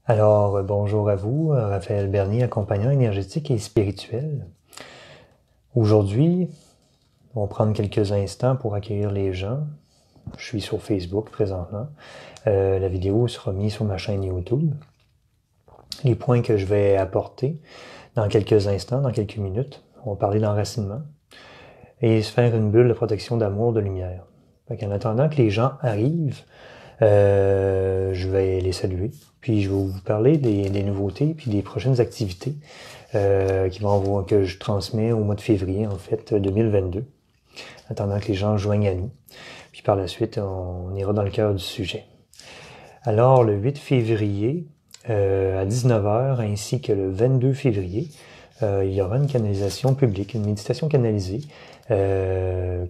Bonjour à vous, Raphaël Bernier, accompagnant énergétique et spirituel. Aujourd'hui, on va prendre quelques instants pour accueillir les gens. Je suis sur Facebook présentement. La vidéo sera mise sur ma chaîne YouTube. Les points que je vais apporter dans quelques instants, dans quelques minutes, on va parler d'enracinement et se faire une bulle de protection d'amour, de lumière. En attendant que les gens arrivent, je vais les saluer, puis je vais vous parler des nouveautés puis des prochaines activités que je transmets au mois de février, en fait, 2022, attendant que les gens joignent à nous. Puis par la suite, on ira dans le cœur du sujet. Alors, le 8 février, à 19h, ainsi que le 22 février, il y aura une canalisation publique, une méditation canalisée,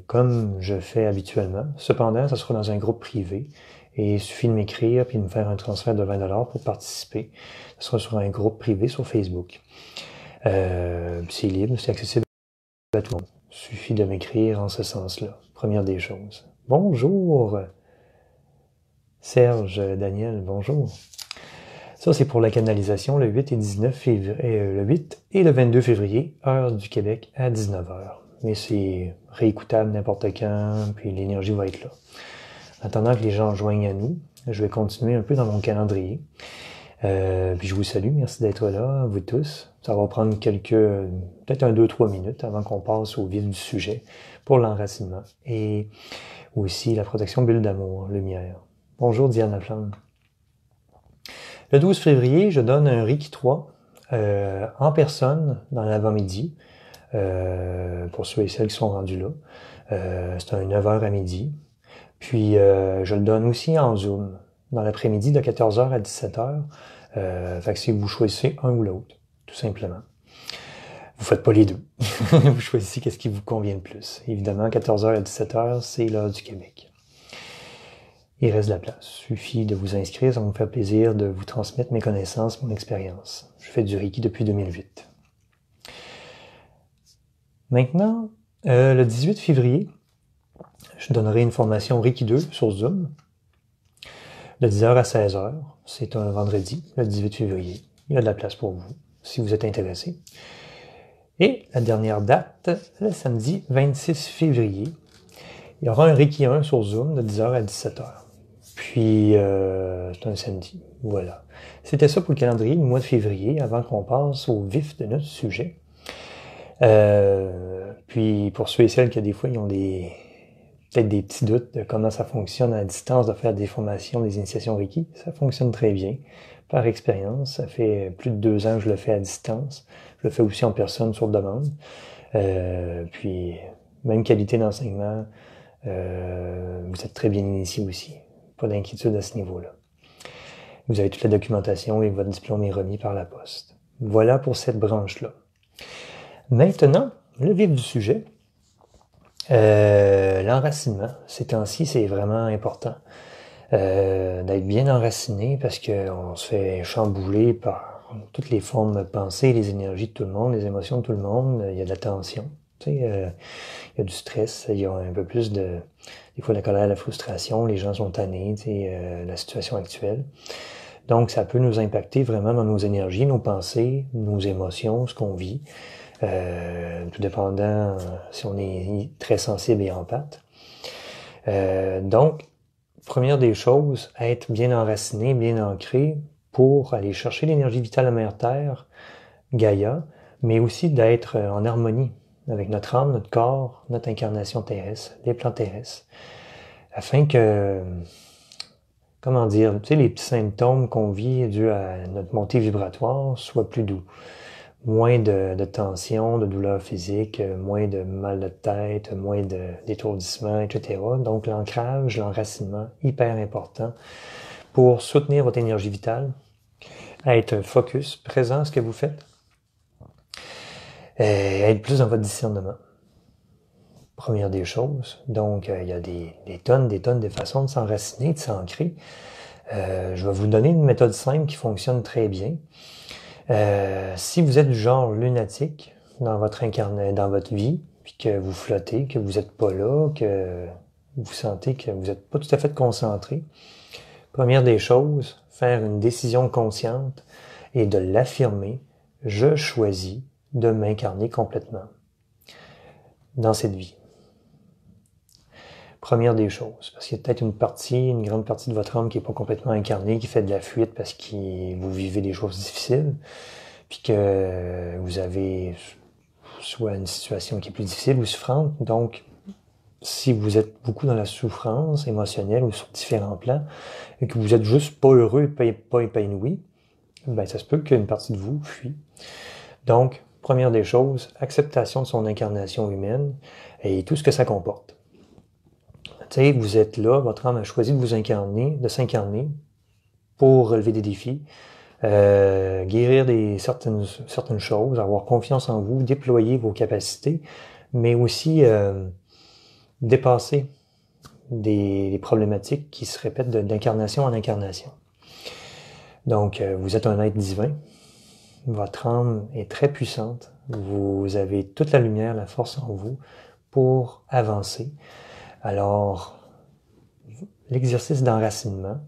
comme je fais habituellement. Cependant, ça sera dans un groupe privé. Et il suffit de m'écrire puis de me faire un transfert de 20$ pour participer. Ce sera sur un groupe privé sur Facebook. C'est libre, c'est accessible à tout le monde. Il suffit de m'écrire en ce sens-là. Première des choses. Bonjour! Serge, Daniel, bonjour. Ça, c'est pour la canalisation le 8 et 19 février, le 8 et le 22 février, heure du Québec, à 19h. Mais c'est réécoutable n'importe quand, puis l'énergie va être là. En attendant que les gens joignent à nous, je vais continuer un peu dans mon calendrier. Puis je vous salue, merci d'être là, vous tous. Ça va prendre peut-être 2-3 minutes avant qu'on passe au vif du sujet pour l'enracinement et aussi la protection bulle d'amour, lumière. Bonjour Diana Flamme. Le 12 février, je donne un Reiki 3 en personne dans l'avant-midi pour ceux et celles qui sont rendus là. C'est un 9h à midi. Puis, je le donne aussi en Zoom, dans l'après-midi de 14h à 17h. Fait que si vous choisissez un ou l'autre, tout simplement. Vous faites pas les deux. Vous choisissez qu'est-ce qui vous convient le plus. Évidemment, 14h à 17h, c'est l'heure du Québec. Il reste de la place. Il suffit de vous inscrire, ça va me faire plaisir de vous transmettre mes connaissances, mon expérience. Je fais du Reiki depuis 2008. Maintenant, le 18 février, je donnerai une formation Reiki 2 sur Zoom de 10h à 16h. C'est un vendredi, le 18 février. Il y a de la place pour vous, si vous êtes intéressé. Et la dernière date, le samedi 26 février, il y aura un Reiki 1 sur Zoom de 10h à 17h. Puis, c'est un samedi. Voilà. C'était ça pour le calendrier du mois de février, avant qu'on passe au vif de notre sujet. Puis, pour ceux et celles qui, des fois, ils ont peut-être des petits doutes de comment ça fonctionne à distance, de faire des formations, des initiations Reiki. Ça fonctionne très bien. Par expérience, ça fait plus de 2 ans que je le fais à distance. Je le fais aussi en personne sur demande. Puis, même qualité d'enseignement, vous êtes très bien initié aussi. Pas d'inquiétude à ce niveau-là. Vous avez toute la documentation et votre diplôme est remis par la poste. Voilà pour cette branche-là. Maintenant, le vif du sujet. L'enracinement, ces temps-ci, c'est vraiment important d'être bien enraciné parce qu'on se fait chambouler par toutes les formes de pensée, les énergies de tout le monde, les émotions de tout le monde. Il y a de la tension, tu sais, il y a du stress, il y a un peu plus des fois la colère, la frustration, les gens sont tannés, tu sais, la situation actuelle. Donc, ça peut nous impacter vraiment dans nos énergies, nos pensées, nos émotions, ce qu'on vit. Tout dépendant si on est très sensible et empathe. Donc, première des choses, être bien enraciné, bien ancré pour aller chercher l'énergie vitale à la Mère Terre, Gaïa, mais aussi d'être en harmonie avec notre âme, notre corps, notre incarnation terrestre, les plans terrestres, afin que, comment dire, tu sais, les petits symptômes qu'on vit dus à notre montée vibratoire soient plus doux. Moins de tension, de douleur physique, moins de mal de tête, moins d'étourdissement, etc. Donc l'ancrage, l'enracinement, hyper important pour soutenir votre énergie vitale, être focus, présent à ce que vous faites, et être plus dans votre discernement. Première des choses. Donc il y a des tonnes de façons de s'enraciner, de s'ancrer. Je vais vous donner une méthode simple qui fonctionne très bien. Si vous êtes du genre lunatique dans votre vie, puis que vous flottez, que vous n'êtes pas là, que vous sentez que vous n'êtes pas tout à fait concentré, Première des choses, faire une décision consciente et de l'affirmer. Je choisis de m'incarner complètement dans cette vie. Première des choses, parce qu'il y a peut-être une grande partie de votre âme qui n'est pas complètement incarnée, qui fait de la fuite parce que vous vivez des choses difficiles, puis que vous avez soit une situation qui est plus difficile ou souffrante. Donc, si vous êtes beaucoup dans la souffrance émotionnelle ou sur différents plans, et que vous êtes juste pas heureux et pas épanoui, ben ça se peut qu'une partie de vous fuit. Donc, première des choses, acceptation de son incarnation humaine et tout ce que ça comporte. Tu sais, vous êtes là, votre âme a choisi de vous incarner, de s'incarner pour relever des défis, guérir certaines choses, avoir confiance en vous, déployer vos capacités, mais aussi dépasser des problématiques qui se répètent d'incarnation en incarnation. Donc, vous êtes un être divin, votre âme est très puissante, vous avez toute la lumière, la force en vous pour avancer. Alors, l'exercice d'enracinement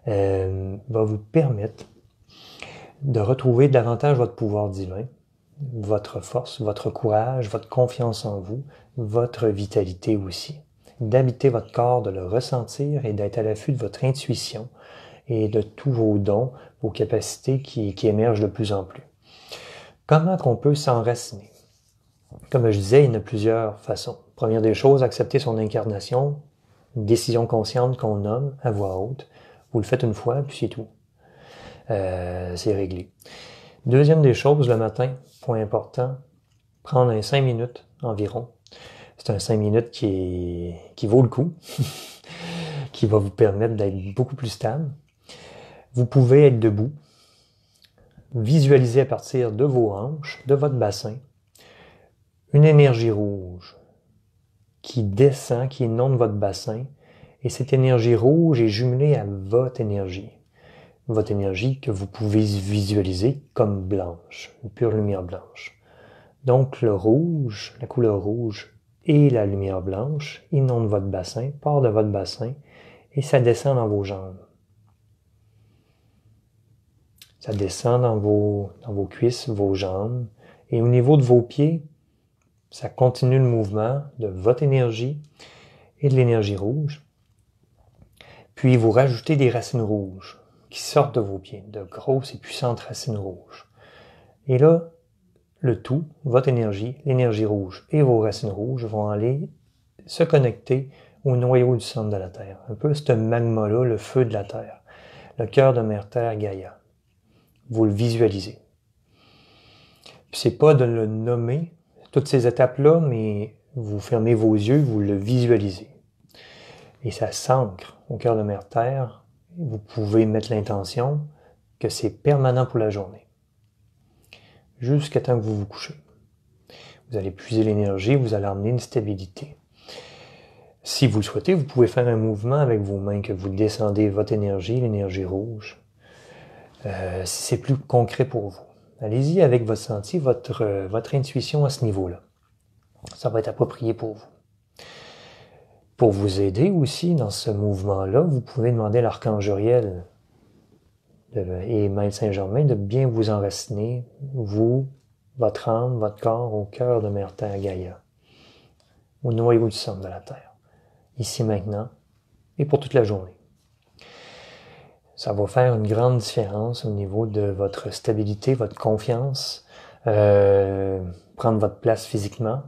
va vous permettre de retrouver davantage votre pouvoir divin, votre force, votre courage, votre confiance en vous, votre vitalité aussi. D'habiter votre corps, de le ressentir et d'être à l'affût de votre intuition et de tous vos dons, vos capacités qui émergent de plus en plus. Comment qu'on peut s'enraciner? Comme je disais, il y en a plusieurs façons. Première des choses, accepter son incarnation, une décision consciente qu'on nomme à voix haute. Vous le faites une fois, puis c'est tout. C'est réglé. Deuxième des choses, le matin, point important, prendre un 5 minutes environ. C'est un 5 minutes qui vaut le coup, qui va vous permettre d'être beaucoup plus stable. Vous pouvez être debout, visualiser à partir de vos hanches, de votre bassin, une énergie rouge qui descend, qui inonde votre bassin, et cette énergie rouge est jumelée à votre énergie que vous pouvez visualiser comme blanche, une pure lumière blanche. Donc le rouge, la couleur rouge et la lumière blanche inondent votre bassin, part de votre bassin, et ça descend dans vos jambes. Ça descend dans vos cuisses, vos jambes, et au niveau de vos pieds, ça continue le mouvement de votre énergie et de l'énergie rouge. Puis vous rajoutez des racines rouges qui sortent de vos pieds, de grosses et puissantes racines rouges. Et là, le tout, votre énergie, l'énergie rouge et vos racines rouges vont aller se connecter au noyau du centre de la Terre. Un peu ce magma-là, le feu de la Terre, le cœur de Mère Terre, Gaïa. Vous le visualisez. Puis c'est pas de le nommer, toutes ces étapes-là, mais vous fermez vos yeux, vous le visualisez. Et ça s'ancre au cœur de Mère Terre. Vous pouvez mettre l'intention que c'est permanent pour la journée. Jusqu'à temps que vous vous couchez. Vous allez puiser l'énergie, vous allez emmener une stabilité. Si vous le souhaitez, vous pouvez faire un mouvement avec vos mains, que vous descendez votre énergie, l'énergie rouge. Si c'est plus concret pour vous. Allez-y avec votre senti, votre intuition à ce niveau-là. Ça va être approprié pour vous. Pour vous aider aussi dans ce mouvement-là, vous pouvez demander à l'archange Uriel et Maître Saint-Germain de bien vous enraciner, vous, votre âme, votre corps, au cœur de Mère Terre Gaïa, au noyau du centre de la Terre, ici maintenant et pour toute la journée. Ça va faire une grande différence au niveau de votre stabilité, votre confiance, prendre votre place physiquement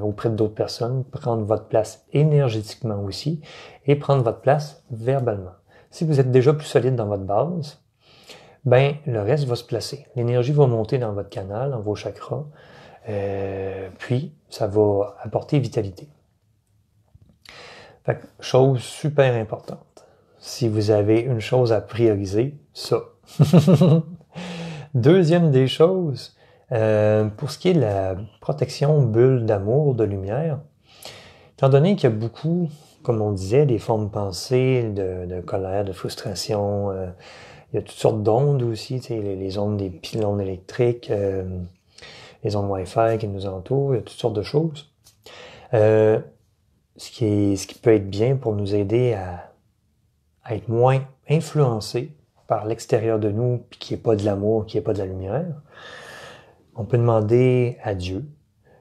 auprès d'autres personnes, prendre votre place énergétiquement aussi et prendre votre place verbalement. Si vous êtes déjà plus solide dans votre base, ben le reste va se placer. L'énergie va monter dans votre canal, dans vos chakras, puis ça va apporter vitalité. Fait que, chose super importante. Si vous avez une chose à prioriser, ça. Deuxième des choses, pour ce qui est de la protection bulle d'amour, de lumière, étant donné qu'il y a beaucoup, comme on disait, des formes pensées, de colère, de frustration, il y a toutes sortes d'ondes aussi, tu sais, les ondes des pylônes électriques, les ondes Wi-Fi qui nous entourent, il y a toutes sortes de choses. Ce qui peut être bien pour nous aider à être moins influencé par l'extérieur de nous, puis qu'il n'y ait pas de l'amour, qu'il n'y ait pas de la lumière, on peut demander à Dieu,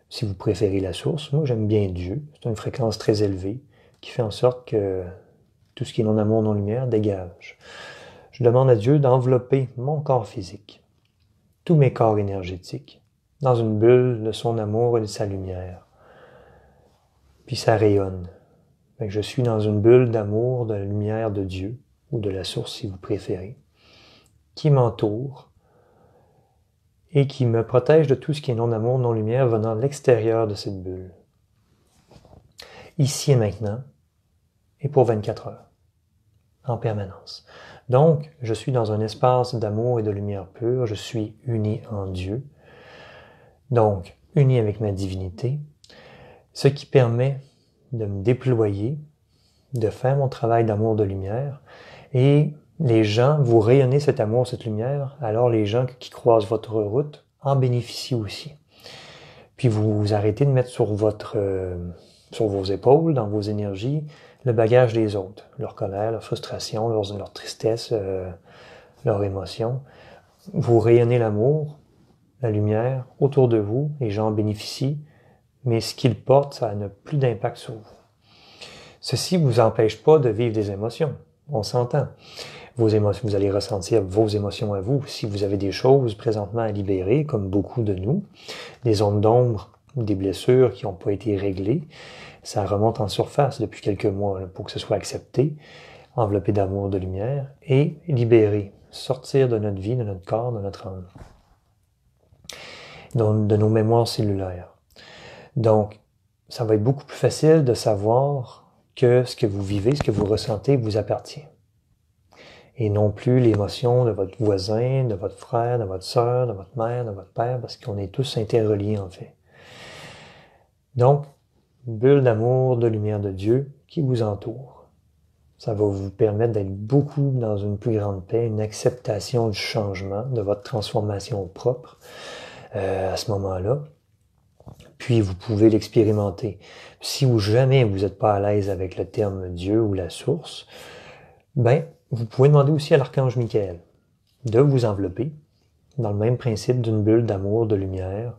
si vous préférez la source. Moi, j'aime bien Dieu. C'est une fréquence très élevée qui fait en sorte que tout ce qui est non-amour, non-lumière dégage. Je demande à Dieu d'envelopper mon corps physique, tous mes corps énergétiques, dans une bulle de son amour et de sa lumière. Puis ça rayonne. Fait que je suis dans une bulle d'amour, de la lumière de Dieu, ou de la source si vous préférez, qui m'entoure et qui me protège de tout ce qui est non-amour, non-lumière venant de l'extérieur de cette bulle. Ici et maintenant, et pour 24 heures, en permanence. Donc, je suis dans un espace d'amour et de lumière pure, je suis uni en Dieu, donc uni avec ma divinité, ce qui permet de me déployer, de faire mon travail d'amour de lumière, et les gens, vous rayonnez cet amour, cette lumière, alors les gens qui croisent votre route en bénéficient aussi. Puis vous arrêtez de mettre sur vos épaules, dans vos énergies, le bagage des autres, leur colère, leur frustration, leur tristesse, leurs émotions. Vous rayonnez l'amour, la lumière autour de vous, les gens en bénéficient, mais ce qu'ils portent, ça n'a plus d'impact sur vous. Ceci ne vous empêche pas de vivre des émotions, on s'entend. Vos émotions, vous allez ressentir vos émotions à vous. Si vous avez des choses présentement à libérer, comme beaucoup de nous, des zones d'ombre ou des blessures qui n'ont pas été réglées, ça remonte en surface depuis quelques mois là, pour que ce soit accepté, enveloppé d'amour, de lumière, et libéré, sortir de notre vie, de notre corps, de notre âme, de nos mémoires cellulaires. Donc, ça va être beaucoup plus facile de savoir que ce que vous vivez, ce que vous ressentez vous appartient. Et non plus l'émotion de votre voisin, de votre frère, de votre sœur, de votre mère, de votre père, parce qu'on est tous interreliés en fait. Donc, bulle d'amour, de lumière de Dieu qui vous entoure. Ça va vous permettre d'être beaucoup dans une plus grande paix, une acceptation du changement, de votre transformation propre à ce moment-là. Puis vous pouvez l'expérimenter. Si ou jamais vous n'êtes pas à l'aise avec le terme Dieu ou la source, ben vous pouvez demander aussi à l'archange Michael de vous envelopper dans le même principe d'une bulle d'amour, de lumière,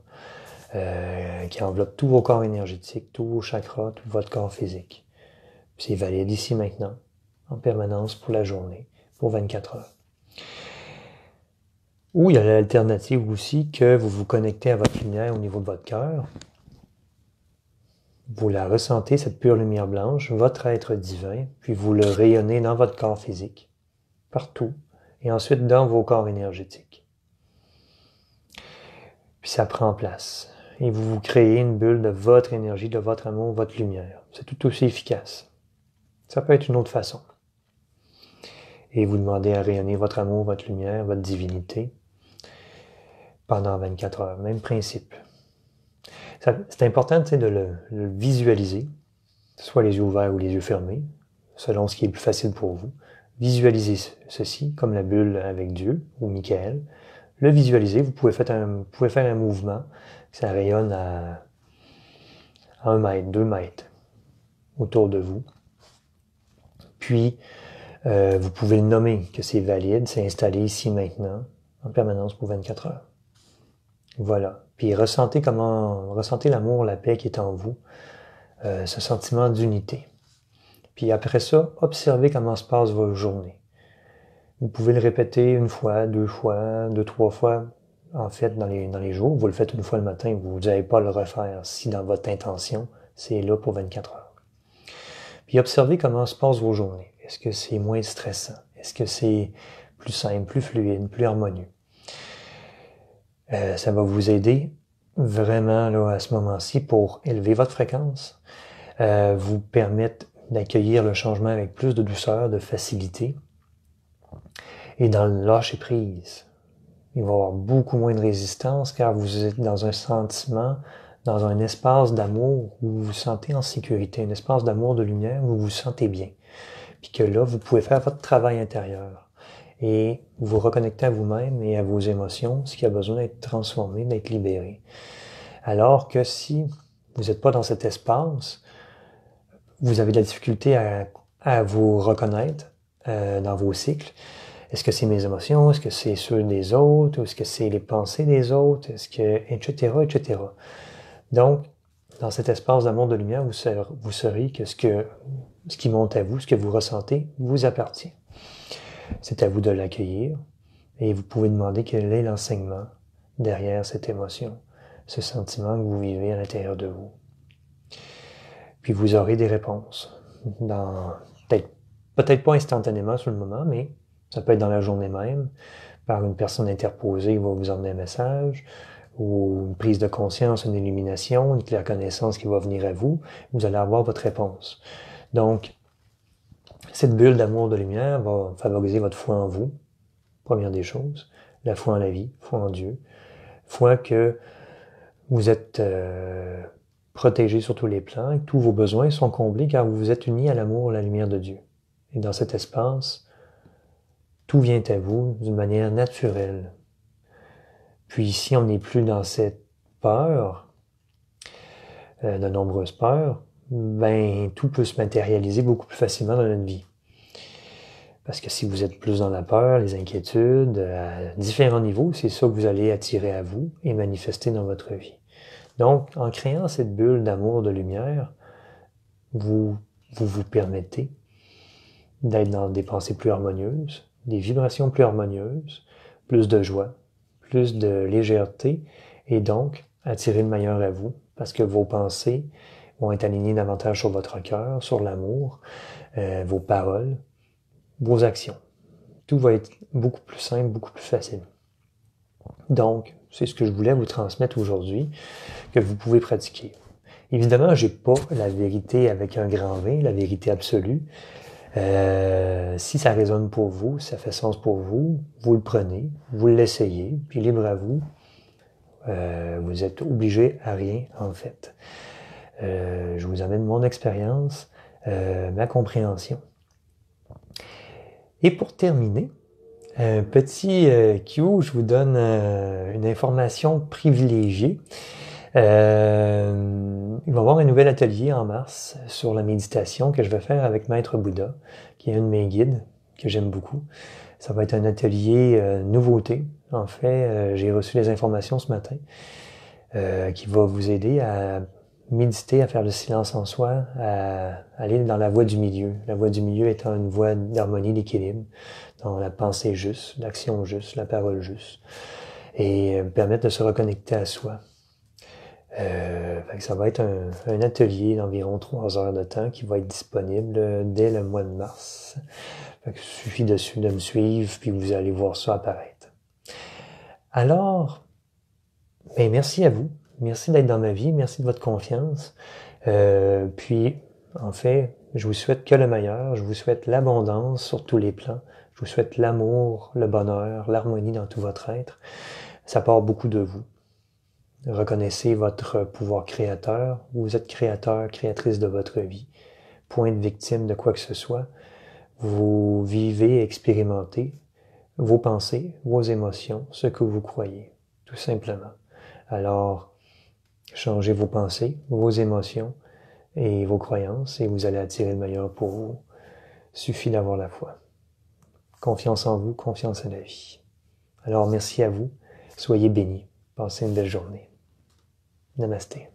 qui enveloppe tous vos corps énergétiques, tous vos chakras, tout votre corps physique. C'est valide ici maintenant, en permanence pour la journée, pour 24 heures. Ou il y a l'alternative aussi que vous vous connectez à votre lumière au niveau de votre cœur. Vous la ressentez, cette pure lumière blanche, votre être divin, puis vous le rayonnez dans votre corps physique, partout, et ensuite dans vos corps énergétiques. Puis ça prend place. Et vous créez une bulle de votre énergie, de votre amour, votre lumière. C'est tout aussi efficace. Ça peut être une autre façon. Et vous demandez à rayonner votre amour, votre lumière, votre divinité pendant 24 heures. Même principe. C'est important de le visualiser, soit les yeux ouverts ou les yeux fermés, selon ce qui est le plus facile pour vous. Visualisez ceci, comme la bulle avec Dieu ou Michael. Le visualiser, vous pouvez faire un mouvement, ça rayonne à 1 mètre, 2 mètres autour de vous. Puis, vous pouvez le nommer, que c'est valide, c'est installé ici maintenant, en permanence pour 24 heures. Voilà. Puis ressentez l'amour, la paix qui est en vous, ce sentiment d'unité. Puis après ça, observez comment se passe votre journée. Vous pouvez le répéter une fois, 2 fois, 2, 3 fois, en fait, dans les jours. Vous le faites une fois le matin, vous n'allez pas le refaire si dans votre intention, c'est là pour 24 heures. Puis observez comment se passent vos journées. Est-ce que c'est moins stressant? Est-ce que c'est plus simple, plus fluide, plus harmonieux? Ça va vous aider vraiment là, à ce moment-ci pour élever votre fréquence, vous permettre d'accueillir le changement avec plus de douceur, de facilité. Et dans le lâcher-prise, il va y avoir beaucoup moins de résistance car vous êtes dans un sentiment, dans un espace d'amour où vous vous sentez en sécurité, un espace d'amour, de lumière où vous vous sentez bien. Puis que là, vous pouvez faire votre travail intérieur et vous reconnecter à vous-même et à vos émotions, ce qui a besoin d'être transformé, d'être libéré. Alors que si vous n'êtes pas dans cet espace, vous avez de la difficulté à vous reconnaître, dans vos cycles. Est-ce que c'est mes émotions? Est-ce que c'est ceux des autres? Ou est-ce que c'est les pensées des autres? Est-ce que... etc., etc. Donc, dans cet espace d'amour de lumière, vous saurez que ce qui monte à vous, ce que vous ressentez, vous appartient. C'est à vous de l'accueillir et vous pouvez demander quel est l'enseignement derrière cette émotion, ce sentiment que vous vivez à l'intérieur de vous. Puis vous aurez des réponses, peut-être pas instantanément sur le moment, mais ça peut être dans la journée même, par une personne interposée qui va vous emmener un message, ou une prise de conscience, une illumination, une claire connaissance qui va venir à vous, vous allez avoir votre réponse. Donc, cette bulle d'amour de lumière va favoriser votre foi en vous, première des choses, la foi en la vie, foi en Dieu, foi que vous êtes protégé sur tous les plans, et que tous vos besoins sont comblés car vous vous êtes unis à l'amour, à la lumière de Dieu. Et dans cet espace, tout vient à vous d'une manière naturelle. Puis ici, on n'est plus dans cette peur, de nombreuses peurs, ben tout peut se matérialiser beaucoup plus facilement dans notre vie. Parce que si vous êtes plus dans la peur, les inquiétudes, à différents niveaux, c'est ça que vous allez attirer à vous et manifester dans votre vie. Donc, en créant cette bulle d'amour, de lumière, vous permettez d'être dans des pensées plus harmonieuses, des vibrations plus harmonieuses, plus de joie, plus de légèreté, et donc attirer le meilleur à vous, parce que vos pensées vont être alignées davantage sur votre cœur, sur l'amour, vos paroles, vos actions. Tout va être beaucoup plus simple, beaucoup plus facile. Donc, c'est ce que je voulais vous transmettre aujourd'hui, que vous pouvez pratiquer. Évidemment, j'ai pas la vérité avec un grand V, la vérité absolue. Si ça résonne pour vous, si ça fait sens pour vous, vous le prenez, vous l'essayez, puis libre à vous. Vous êtes obligé à rien, en fait. Je vous amène mon expérience, ma compréhension. Et pour terminer, un petit cue, je vous donne une information privilégiée. Il va y avoir un nouvel atelier en mars sur la méditation que je vais faire avec Maître Bouddha, qui est un de mes guides, que j'aime beaucoup. Ça va être un atelier nouveauté. En fait, j'ai reçu les informations ce matin, qui va vous aider à méditer, à faire le silence en soi, à aller dans la voie du milieu. La voie du milieu étant une voie d'harmonie, d'équilibre, dans la pensée juste, l'action juste, la parole juste, et permettre de se reconnecter à soi. Ça va être un atelier d'environ 3 heures de temps qui va être disponible dès le mois de mars. Il suffit de me suivre, puis vous allez voir ça apparaître. Alors, merci à vous. Merci d'être dans ma vie. Merci de votre confiance. Puis, en fait, je vous souhaite que le meilleur. Je vous souhaite l'abondance sur tous les plans. Je vous souhaite l'amour, le bonheur, l'harmonie dans tout votre être. Ça part beaucoup de vous. Reconnaissez votre pouvoir créateur. Vous êtes créateur, créatrice de votre vie. Point de victime de quoi que ce soit. Vous vivez, expérimentez vos pensées, vos émotions, ce que vous croyez, tout simplement. Alors, changez vos pensées, vos émotions et vos croyances et vous allez attirer le meilleur pour vous. Suffit d'avoir la foi. Confiance en vous, confiance en la vie. Alors, merci à vous. Soyez bénis. Passez une belle journée. Namasté.